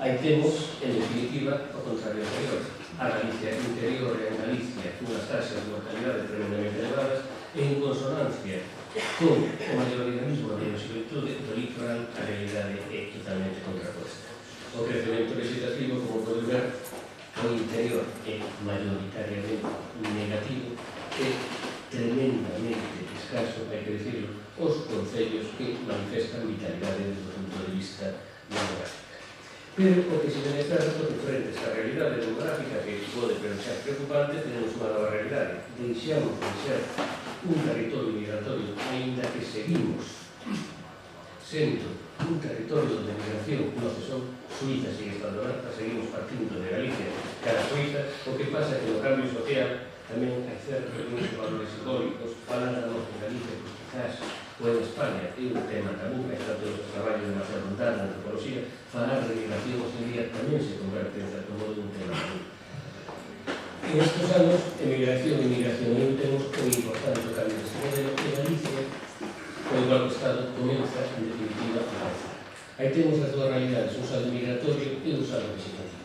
Aí temos, en definitiva, o contrario anterior. A Galicia interior e a Galicia unhas taxas de mortalidade tremendamente elevadas e en consonancia con o maior dinamismo da xuventude do litoral, a realidade é totalmente contraposta. O crecemento vegetativo, como pode ver, o interior é maioritariamente negativo e tremendamente escaso, hai que decirlo, os concellos que manifestan vitalidade desde o punto de vista demográfico. Pero o que se debe certo que frente a esta realidade demográfica que pode parecer preocupante, tenemos unha nova realidade. Deixamos de ser un territorio migratorio, ainda que seguimos sendo un territorio de migración, non se son Suiza, sigue estando aberta, seguimos partindo de Galicia cara a Suiza, o que pasa é que no cambio social tamén hai certos valores simbólicos, falar da nosa Galicia, pois quizás ou en España é un tema tabú, que está todo este traballo de Marcelo Montana, na antropoloxía, falar de migración hoxe en día tamén se converte en certo modo un tema tabú. En estes anos, emigración e migración non temos un importante cambio deste modelo e Galicia, o igual que o Estado, comeza en definitiva a avanzar. Aí temos as dúas realidades, un saldo migratorio e un saldo vegetativo.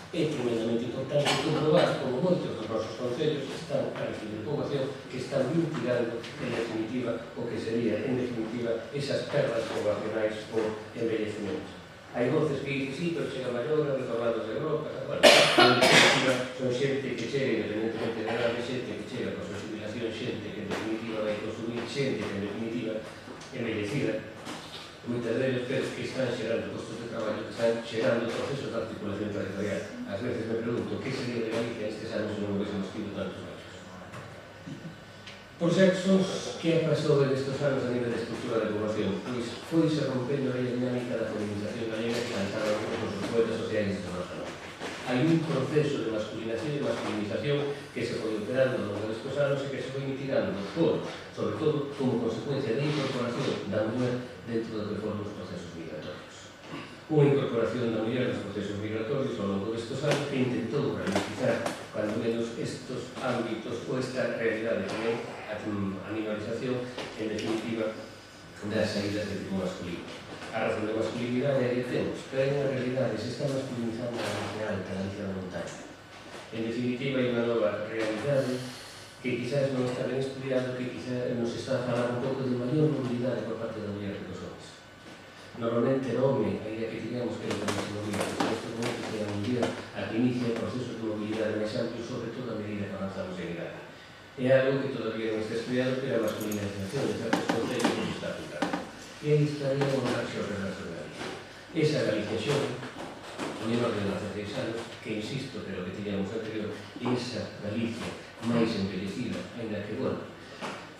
É tremendamente importante comprobar como moitos dos nosos concellos están a recibir poboación que están mitigando en definitiva o que sería en definitiva esas perdas poblacionais por envellecemento. Hai voces que dicen, sí, pero chega maior, retornados de Europa, bueno, en definitiva son xente que chega independentemente de edade, xente que chega con súa jubilación, xente que en definitiva vai consumir, xente que en definitiva envellecida, moitas deles, pero que están xerando postos de traballo, que están xerando procesos de articulación territorial. Ás veces me pregunto, que sería de Galicia estes anos se non hubiésemos tido tantos anos? Por sexos, que pasou en estes anos a nivel de estructura de población? Pois foi-se rompendo a dinámica da feminización galega que lanzaron os poetas sociais do noso nome. Hai un proceso de masculinación e masculinización que se foi operando ao longo destes anos e que se foi mitigando por, sobre todo, como consecuencia da incorporación da muller dentro do que foron os procesos migratorios. Unha incorporación da muller nos procesos migratorios ao longo destes anos que intentou ralentizar, cando menos, estes ámbitos ou esta realidade tamén a minorización, en definitiva, das saídas de tipo masculino. A razón de masculinidade é que temos, pero hai unha realidade, se está masculinizando a Galicia alta, a Galicia da montaña. En definitiva, hai unha nova realidade que quizás non está ben estudiado, que quizás nos está a falar un pouco de maior mobilidade por parte da muller que os homens. Normalmente o home, a idea que tivemos que era que non se movía, pero neste momento que a muller a que inicia procesos de mobilidade máis amplios, sobre todo a medida que avanzamos en idade. É algo que todavía non está estudiado, pero a masculinización de certos concellos non está aplicado. E aí estaría o monarxio ao redor de Galicia. Esa Galicia xove, menor de 16 anos, que insisto, pero que tiñamos anterior, esa Galicia máis envellecida, ainda que, bueno,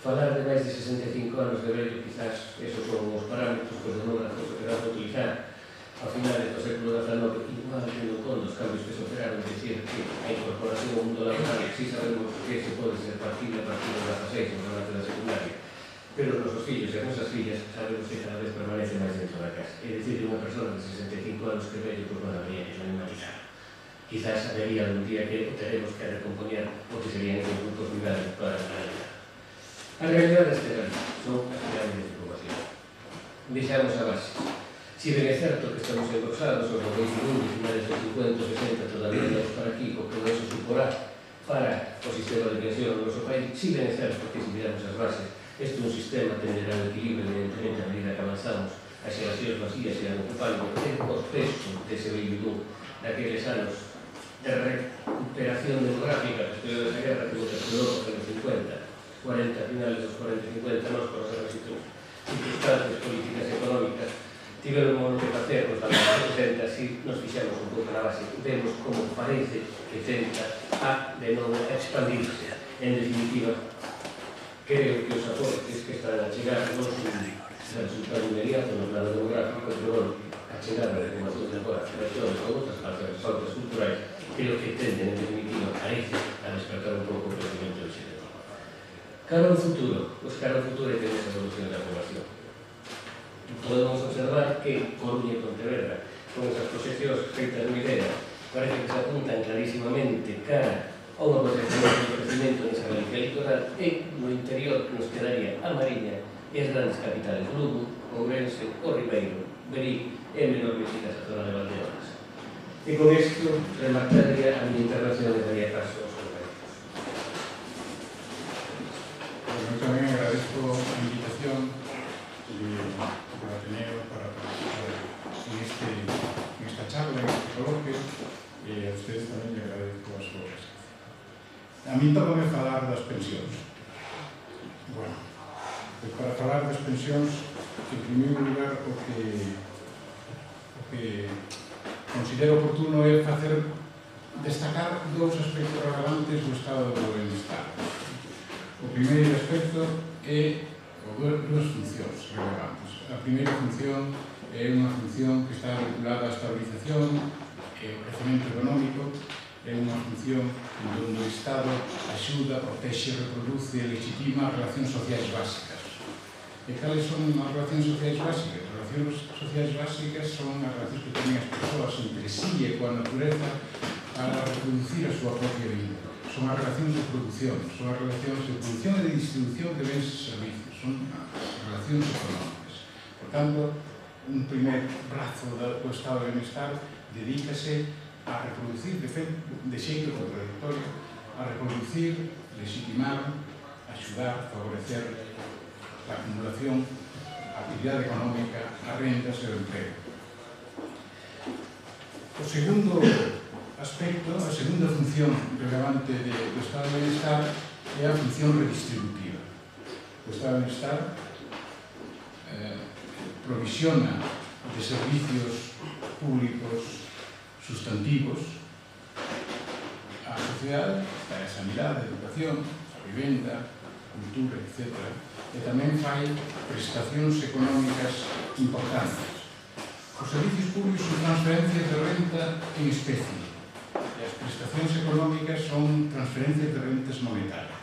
falar de máis de 65 anos de vello, quizás esos son os parámetros que os demógrafos que van a utilizar ao finales do século XIX, igual tendo con dos cambios que se operaron, decir que a incorporación ao mundo laboral, si sabemos que se pode ser partido a partir de 16 en remate da secundaria, pero os nosos fillos e as nosas fillas sabemos que cada vez permanece máis dentro da casa. É dicir, unha persona de 65 anos que vello, pois non habría que animalizar. Quizás habería un día que teremos que recompoñer o que serían os grupos vivales para a realidade. A realidade deste Galicia son as pirámides de poboación. Vexamos a base. Si ben é certo que estamos engrosados aos 2021, finales dos 50, 60, todavía andamos para aquí, o que eso suporá para o sistema de pensión no noso país, si ben é certo que se miramos as bases, este é un sistema tenderá ao equilibrio, evidentemente, a medida que avanzamos, as xeracións vacías irán ocupando os pesos dese baby boom daqueles anos de recuperación demográfica despois desa guerra que nos explorou nos anos 50, 40, finales dos 40 e 50, nos por as circunstancias políticas e económicas tivemos que facer nos anos 60, así nos fixamos un pouco na base, vemos como parece que tenta a de novo expandirse. En definitiva, creo que os aportes que están a chegar non son resultado inmediato no plano demográfico, pero bueno, a chegar a reclamación temporal, pero con outras pautas culturais, creo que tenden, en definitiva, parece a despertar un pouco o crecimiento do xénero. Cara ao futuro, pues cara ao futuro é que esa evolución da población. Podemos observar que Coruña e Pontevedra, con esas proxeccións feitas de idea, parece que se apuntan clarísimamente cara a unha proxección de crecimiento nesa Galicia litoral e no interior nos quedaría a Mariña e as grandes capitales Lugo, Ourense, o Ribeiro, Verín e, en menor medida, a zona de Valdeorras. E con isto remataría a miña intervención e daría paso aos compañeros. Eu tamén agradezco a invitación do Ateneo para participar en esta charla, en este coloquio, e a ustedes tamén le agradezco a súa presencia. A mí tócame falar das pensións. Bueno, pues para falar das pensións, en primeiro lugar, o que considero oportuno é destacar dous aspectos relevantes do estado do benestar. O primeiro aspecto é dúas funcións relevantes. A primeira función é unha función que está vinculada á estabilización e ao crecemento económico, é unha función onde o Estado axuda, protexe, reproduce e legitima as relacións sociais básicas. E cales son as relacións sociais básicas? As relacións sociais básicas son as relacións que teñen as persoas entre sí e coa natureza para reproducir a súa propia vida. Son as relacións de produción, son as relacións de produción e de distribución de bens e servicios, son as relacións económicas. Por tanto, un primer brazo do estado de benestar dedícase a reproducir, de xeito contradictorio, a reproducir, legitimar, axudar, favorecer a acumulación, a actividade económica, a rendas e o emprego. O segundo aspecto, a segunda función relevante do estado de benestar é a función redistributiva. O estado de benestar provisiona de servicios públicos sustantivos á sociedade, a sanidade, a educación, a vivenda, a cultura, etc. E tamén fai prestacións económicas importantes. Os servicios públicos son transferencias de renta en especie e as prestacións económicas son transferencias de rentas monetarias.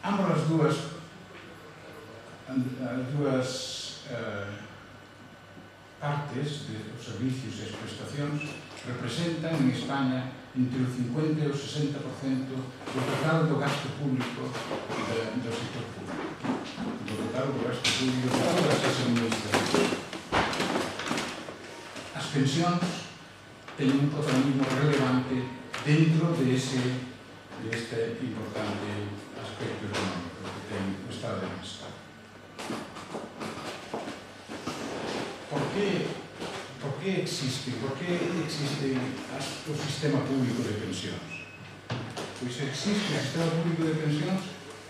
Ambas as dúas partes dos servicios e as prestacións representan en España entre o 50 e o 60% do total do gasto público do sector público, do total do gasto público de todas as administracións. As pensións teñen un protagonismo relevante dentro deste importante aspecto económico que ten o estado de benestar. Por que existe o sistema público de pensións? Pois existe o sistema público de pensións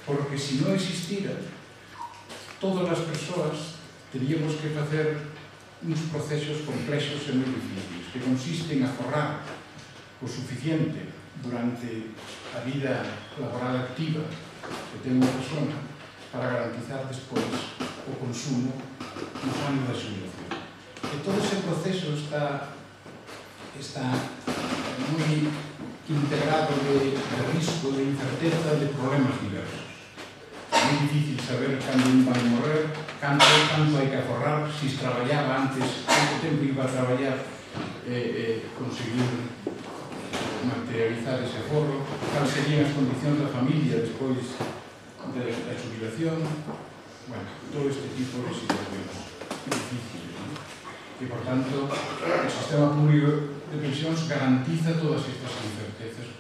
porque se non existira, todas as persoas teríamos que facer uns procesos complexos e moi difíciles, que consisten a forrar o suficiente durante a vida laboral activa que ten unha persona para garantizar despois o consumo nos anos da xubilación. E todo ese proceso está moi integrado de risco, de incerteza, de problemas diversos. É moi difícil saber cando un vai morrer, canto hai que aforrar, se traballaba antes, canto tempo iba a traballar conseguir materializar ese aforro, cales serían as condicións da familia despois da xubilación. Bueno, todo este tipo de situacións difíciles, non? E, por tanto, o sistema público de pensións garantiza todas estas incertezas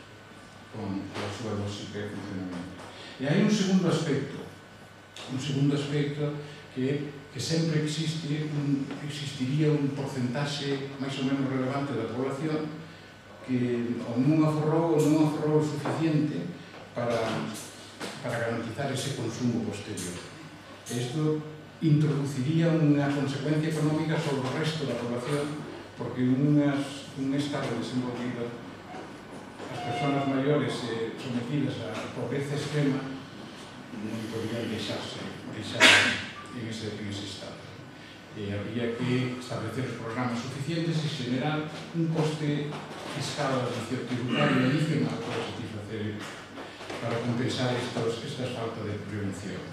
con a súa lógica de funcionamento. E hai un segundo aspecto que sempre existiría un porcentaxe máis ou menos relevante da población que non aforrou o suficiente para garantizar ese consumo posterior. Isto introduciría unha consecuencia económica sobre o resto da población, porque un estado desenvolvido, as persoas maiores sometidas á pobreza extrema non podrían deixarse en ese estado. Habría que establecer programas suficientes e generar un coste fiscal tributario adicional para satisfacer, para compensar estas falta de prevención.